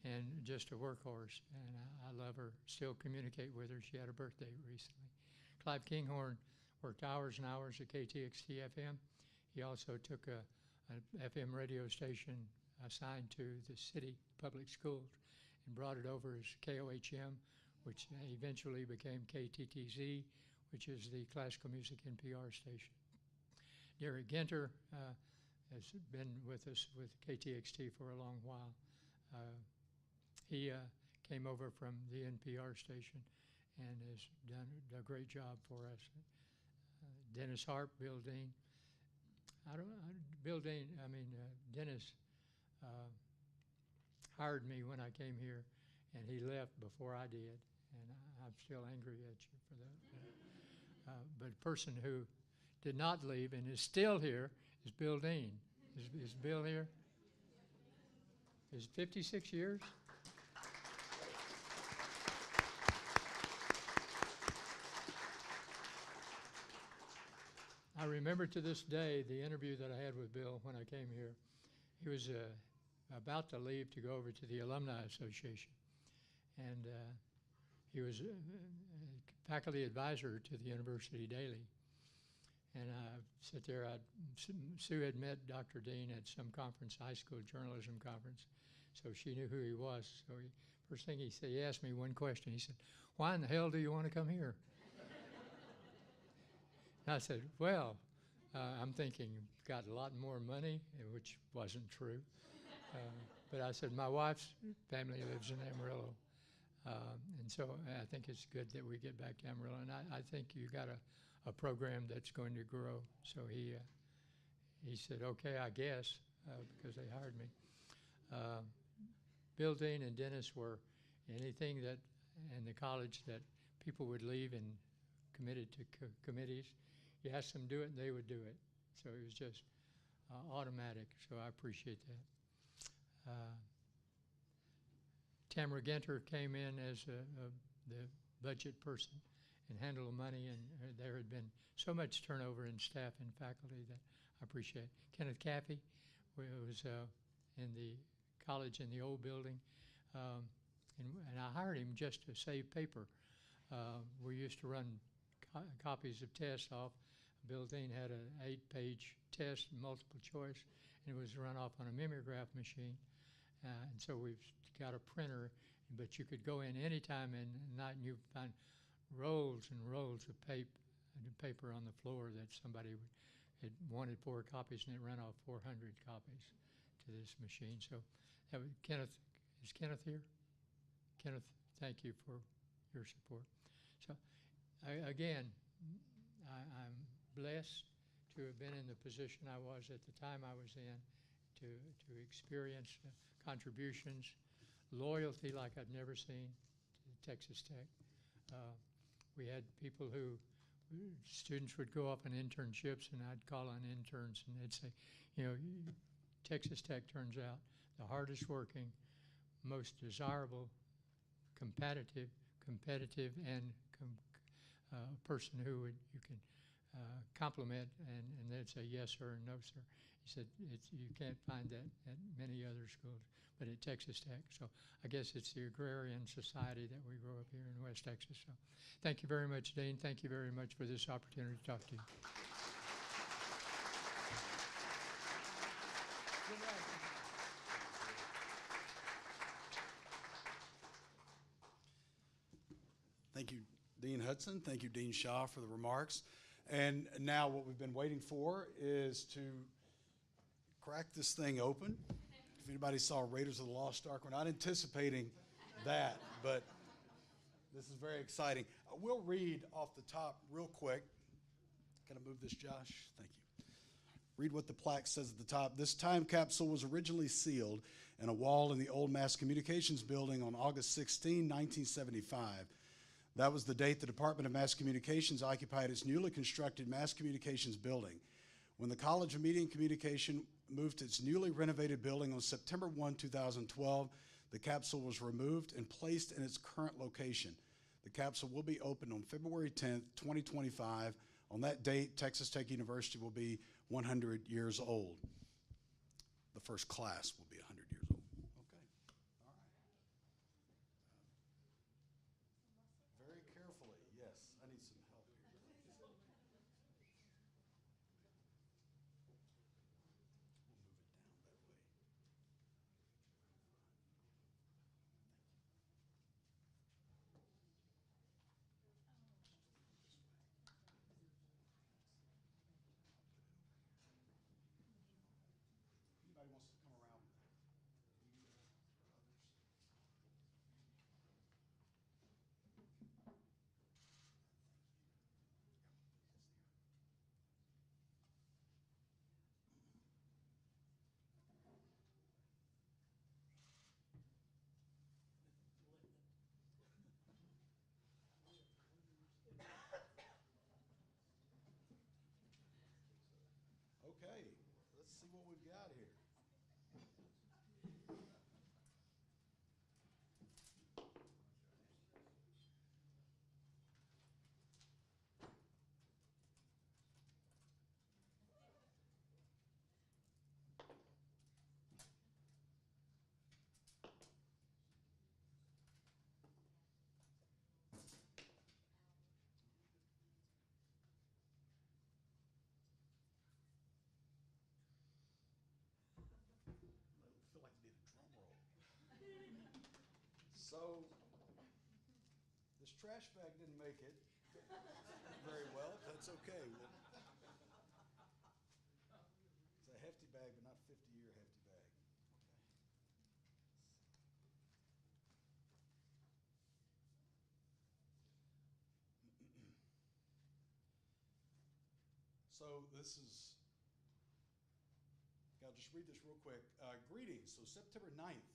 and just a workhorse, and I love her, still communicate with her. She had a birthday recently. Clive Kinghorn worked hours and hours at KTXT FM. He also took an FM radio station assigned to the city public schools and brought it over as KOHM, which eventually became KTTZ, which is the classical music NPR station. Derek Ginter has been with us with KTXT for a long while. He came over from the NPR station and has done a great job for us. Dennis Harp, Bill Dean. Dennis hired me when I came here, and he left before I did, and I'm still angry at you for that. But a person who did not leave and is still here is Bill Dean. Is Bill here? Is 56 years? I remember to this day the interview that I had with Bill when I came here. He was about to leave to go over to the Alumni Association, and he was a faculty advisor to the University Daily. And I sat there, Sue had met Dr. Dean at some conference, high school journalism conference, so she knew who he was. So first thing he said, he asked me one question. He said, "Why in the hell do you want to come here?" And I said, well, I'm thinking got a lot more money, which wasn't true. But I said, my wife's family lives in Amarillo. And so I think it's good that we get back to Amarillo, and I think you got a program that's going to grow. So he said, okay, I guess, because they hired me. Bill Dean and Dennis were anything that in the college that people would leave and committed to committees. You asked them to do it, and they would do it. So it was just automatic, so I appreciate that. Tamara Genter came in as the budget person and handled the money, and there had been so much turnover in staff and faculty that I appreciate. Kenneth Caffey was in the college in the old building, and I hired him just to save paper. We used to run copies of tests off. Bill Dean had an 8-page test, multiple choice, and it was run off on a mimeograph machine. And so we've got a printer, but you could go in anytime and you find rolls and rolls of paper on the floor that somebody had wanted 4 copies, and it ran off 400 copies to this machine. So Kenneth, is Kenneth here? Kenneth, thank you for your support. So again, I'm blessed to have been in the position I was at the time I was in, to experience contributions, loyalty like I've never seen to Texas Tech. We had people students would go off on internships, and I'd call on interns, and they'd say, you know, Texas Tech turns out the hardest working, most desirable, competitive, and person who you can compliment, and they'd say yes sir and no sir. He said you can't find that at many other schools, but at Texas Tech. So I guess it's the agrarian society that we grow up here in West Texas. So thank you very much, Dean. Thank you very much for this opportunity to talk to you. Thank you, Dean Hudson. Thank you, Dean Shaw, for the remarks. And now what we've been waiting for is to crack this thing open. If anybody saw Raiders of the Lost Ark, we're not anticipating that, but this is very exciting. We'll read off the top real quick. Can I move this, Josh? Thank you. Read what the plaque says at the top. This time capsule was originally sealed in a wall in the old Mass Communications building on August 16, 1975. That was the date the Department of Mass Communications occupied its newly constructed Mass Communications building. When the College of Media and Communication moved to its newly renovated building on September 1, 2012, the capsule was removed and placed in its current location. The capsule will be opened on February 10, 2025. On that date, Texas Tech University will be 100 years old. The first class will be 100 years old. Okay, all right. Very carefully, yes. I need some help here. We'll move it down that way. Anybody wants to come around? Okay, let's see what we've got here. I feel like I need a drum roll. So, this trash bag didn't make it very well. That's okay. It's a hefty bag, but not 50-year hefty bag. Okay. So this is, I'll just read this real quick. Greetings. So September 9th.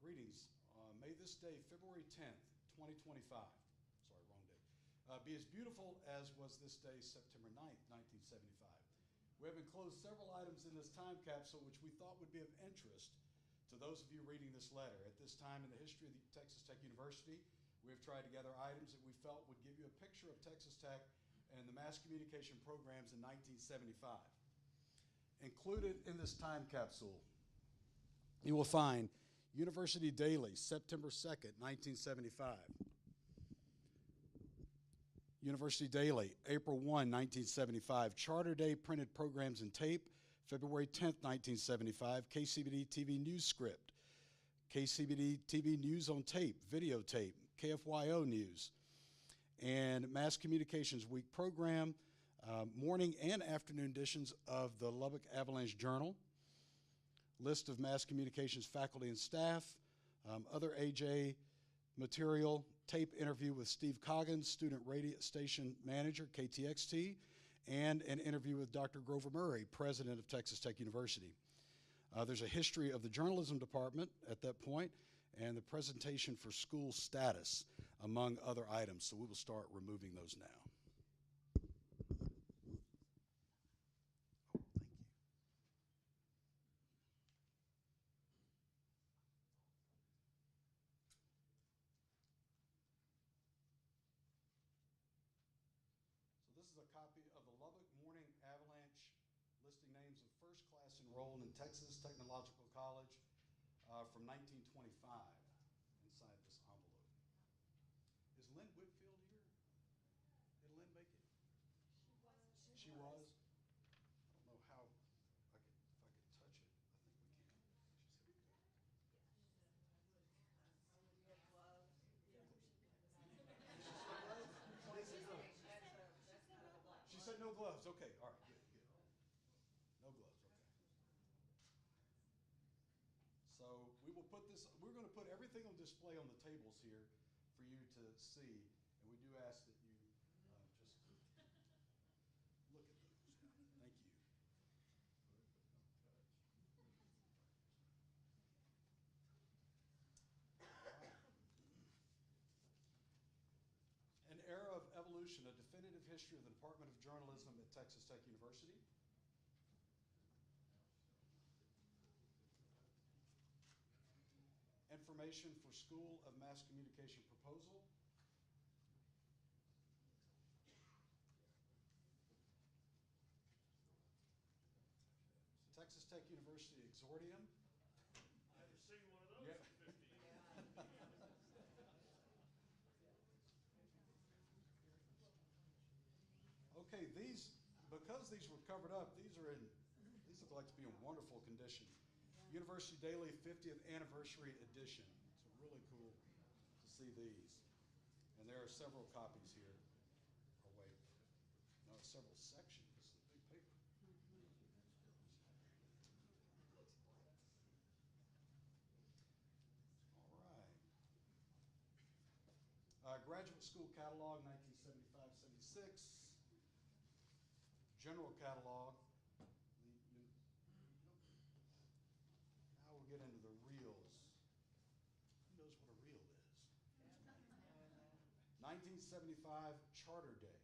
Greetings. May this day, February 10th, 2025. Sorry, wrong day. Be as beautiful as was this day, September 9th, 1975. We have enclosed several items in this time capsule which we thought would be of interest to those of you reading this letter. At this time in the history of the Texas Tech University, we have tried to gather items that we felt would give you a picture of Texas Tech and the mass communication programs in 1975. Included in this time capsule, you will find University Daily, September 2nd, 1975. University Daily, April 1, 1975. Charter Day printed programs and tape, February 10th, 1975. KCBD TV News Script, KCBD TV News on Tape, videotape, KFYO News, and Mass Communications Week program, morning and afternoon editions of the Lubbock Avalanche Journal, list of mass communications faculty and staff, other AJ material, tape interview with Steve Coggins, student radio station manager, KTXT, and an interview with Dr. Grover Murray, president of Texas Tech University. There's a history of the journalism department at that point, and the presentation for school status, among other items. So we will start removing those now. This is a copy of the Lubbock Morning Avalanche listing names of first class enrolled in Texas Technological College from 1925 inside this envelope. Is Lynn Whitfield here? Did Lynn make it? She was? I don't know how, if I could touch it. I think we can. She said we could. She said no gloves. Okay, all right, good, good. No gloves, okay. So we will put this, we're going to put everything on display on the tables here for you to see. And we do ask that you just look at those. Yeah, thank you. An Era of Evolution, a definitive history of the Department of Journalism at Texas Tech University. Information for School of Mass Communication proposal. Texas Tech University Exordium. I haven't seen one of those Yeah. in 50 years. Okay, because these were covered up, these look like to be in wonderful condition. University Daily 50th Anniversary Edition. It's really cool to see these. And there are several copies here. Oh wait, no, several sections. This is a big paper. All right. Graduate School Catalog 1975-76. General Catalog. Now we'll get into the reels. Who knows what a reel is? 1975 Charter Day.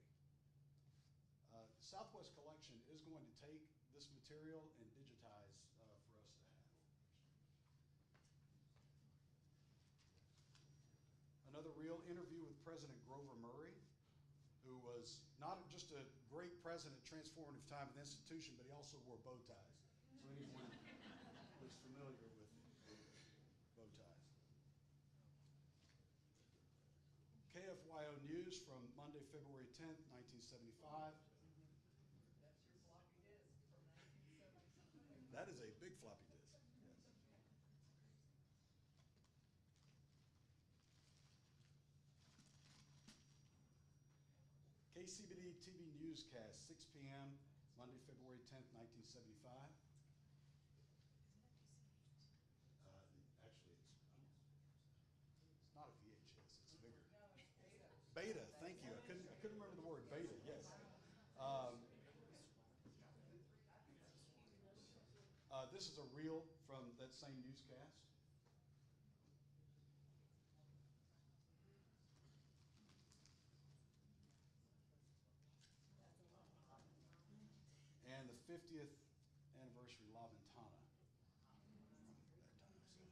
Southwest Collection is going to take this material and digitize for us to have. Another reel, interview with President Grover Murray, who was not just a great president, transformative time in the institution, but he also wore bow ties. So anyone who's familiar with bow ties. KFYO News from Monday, February 10th, 1975. That's your floppy disk from 1975. That is a big floppy disk. Yes. KCBD TV Newscast, 6 p.m., Monday, February 10th, 1975. Actually, it's not a VHS, it's bigger. No, it's beta. Beta, thank you. I couldn't remember the word beta, yes. This is a reel from that same newscast. And the 50th anniversary La Ventana from that time. Okay.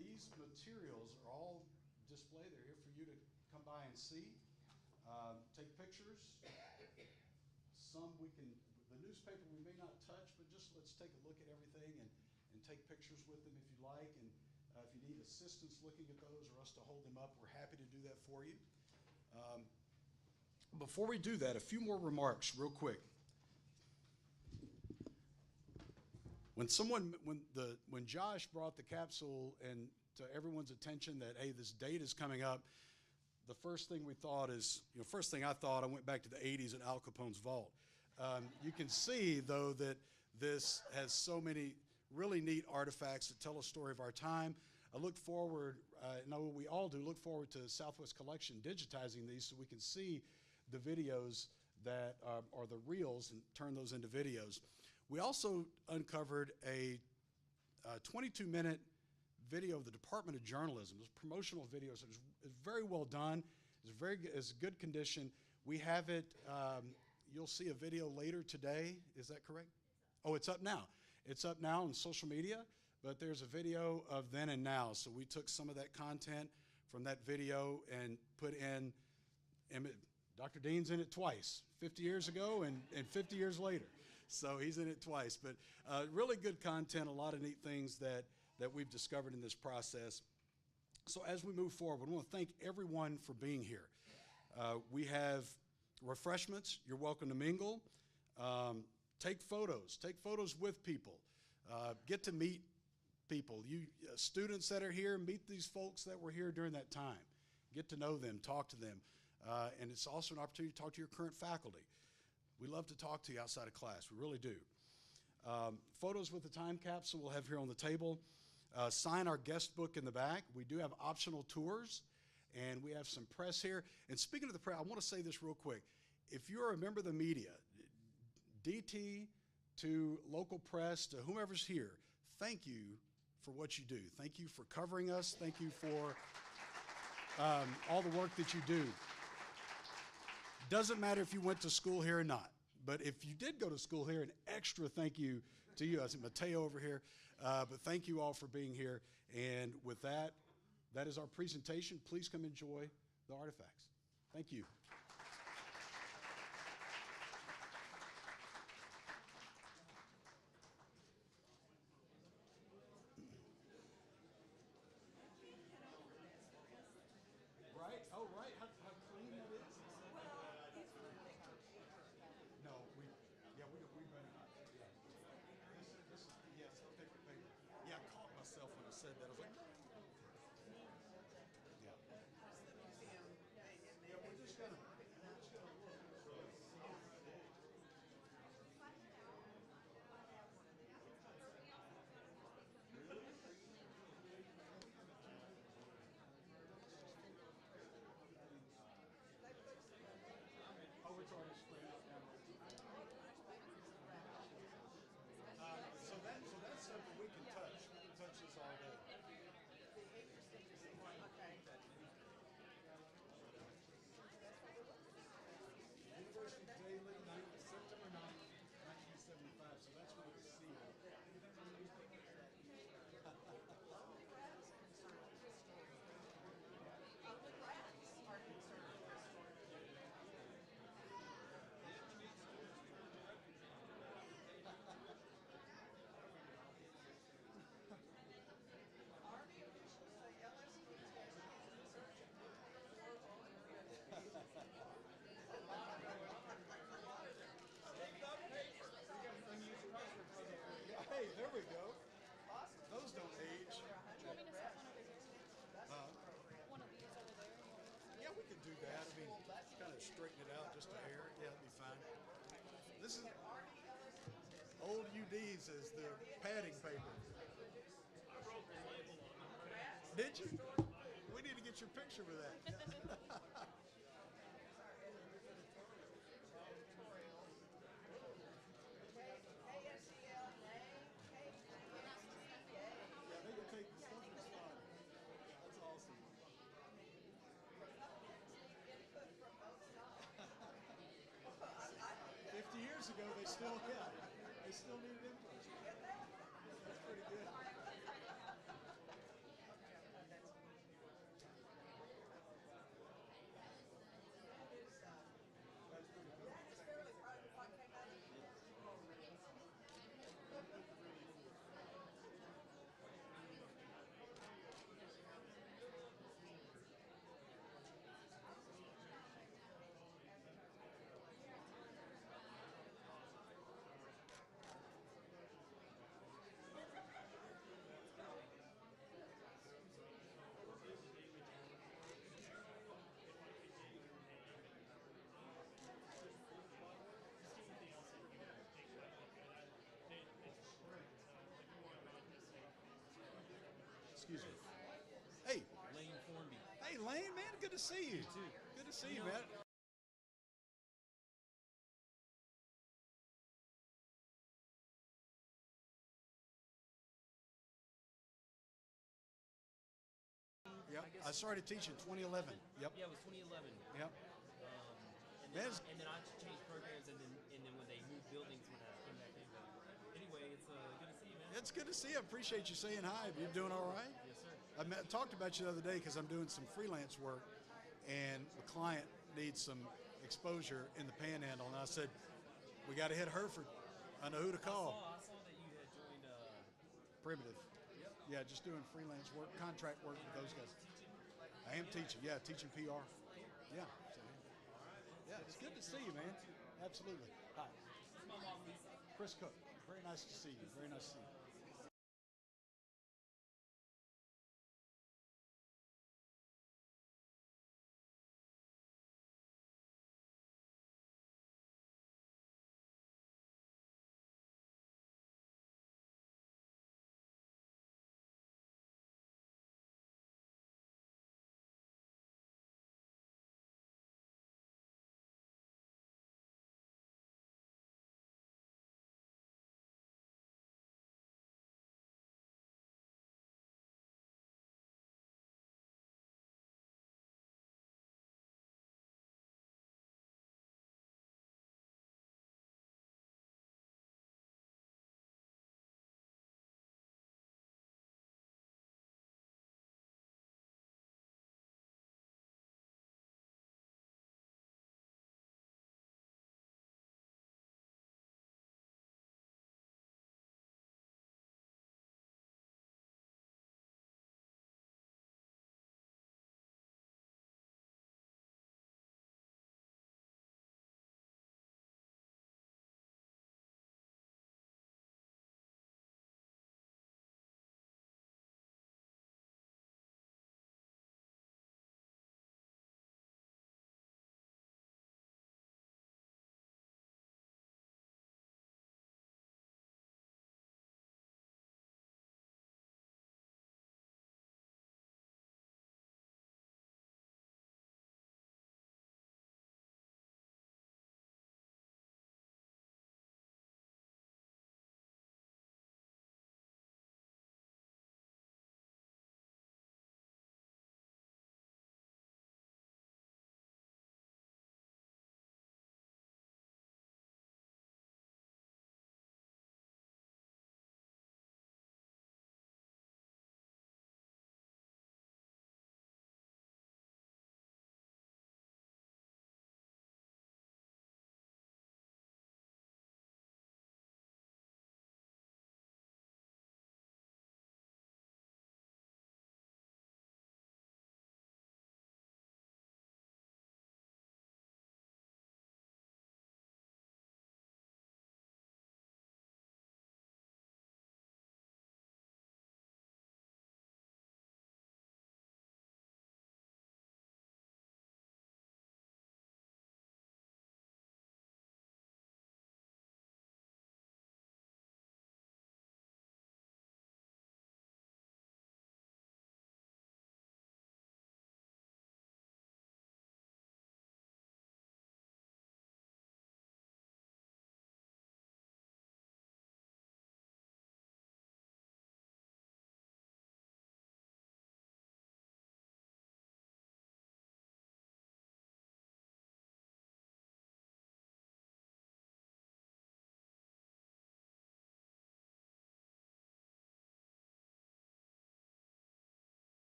These materials are all displayed. They're here for you to come by and see. Take pictures. Some we can, the newspaper we may not touch, but just let's take a look at everything and take pictures with them if you like. And if you need assistance looking at those or us to hold them up, we're happy to do that for you. Before we do that, a few more remarks real quick. When Josh brought the capsule and to everyone's attention that, hey, this date is coming up, the first thing we thought is, first thing I thought, I went back to the 80s at Al Capone's vault. You can see, though, that this has so many really neat artifacts that tell a story of our time. I look forward, we all do, look forward to Southwest Collection digitizing these so we can see the videos that are the reels and turn those into videos. We also uncovered a 22-minute video of the Department of Journalism. It was promotional videos. It was very well done. It's good condition. We have it, you'll see a video later today. Is that correct? Oh, it's up now. It's up now on social media, but there's a video of then and now. So we took some of that content from that video and put in, Dr. Dean's in it twice, 50 years ago and 50 years later. So he's in it twice. But really good content, a lot of neat things that we've discovered in this process. So as we move forward, we want to thank everyone for being here. We have refreshments. You're welcome to mingle. Take photos. Take photos with people. Get to meet people. You students that are here, meet these folks that were here during that time. Get to know them. Talk to them. And it's also an opportunity to talk to your current faculty. We love to talk to you outside of class. We really do. Photos with the time capsule we'll have here on the table. Sign our guest book in the back. We do have optional tours, and we have some press here. And speaking of the press, I want to say this real quick. If you're a member of the media, DT to local press to whomever's here, thank you for what you do. Thank you for covering us. Thank you for all the work that you do. Doesn't matter if you went to school here or not, but if you did go to school here, an extra thank you to you. I see Mateo over here, but thank you all for being here. And with that, that is our presentation. Please come enjoy the artifacts. Thank you. Right? Oh, right. How clean that is. No, we run out. Yeah. This is, yes, paper. Yeah, I caught myself when I said that. I was like, no. Yeah. Yeah, we're just gonna look. Oh, it's already spread out now. So that's something we can touch. We can touch this all day. University Daily, September 9th, 1975. So that's when it was sealed. Hey, there we go. Those don't age. Do you want me to set one over here? One of these over there? Yeah, we could do that. I mean, kind of straighten it out just a hair. Yeah, that'd be fine. This is old UDs as the padding paper. Did you? We need to get get your picture with that. KSEL, nay. KPP, yay. Yeah, they can take the stuff that's fine. That's awesome. Input from both sides. 50 years ago, they still needed input. That's pretty good. That is fairly proud of what came out of it. Excuse me. Hey, Lane Formby. hey, Lane, man, good to see you. too. Good to see you, You know- man. Yep, I started teaching 2011. Yep, Yeah, it was 2011. yep. And Man, then I changed programs, and then when they moved buildings, when I came back in. But anyway, it's good to see you, man. It's good to see you. I appreciate you saying hi. You doing all right? Yes, sir. Talked about you the other day because I'm doing some freelance work, and the client needs some exposure in the Panhandle, and I said, we got to hit Hereford. I know who to call. I saw that you had joined. Primitive. Yep. Yeah, just doing freelance work, contract work with those guys. Teaching. I am teaching. Yeah, teaching PR. Yeah. So, yeah, it's good to see you, man. Absolutely. Hi. This is my mom, Lisa. Chris Cook. Very nice to see you. Very nice to see you.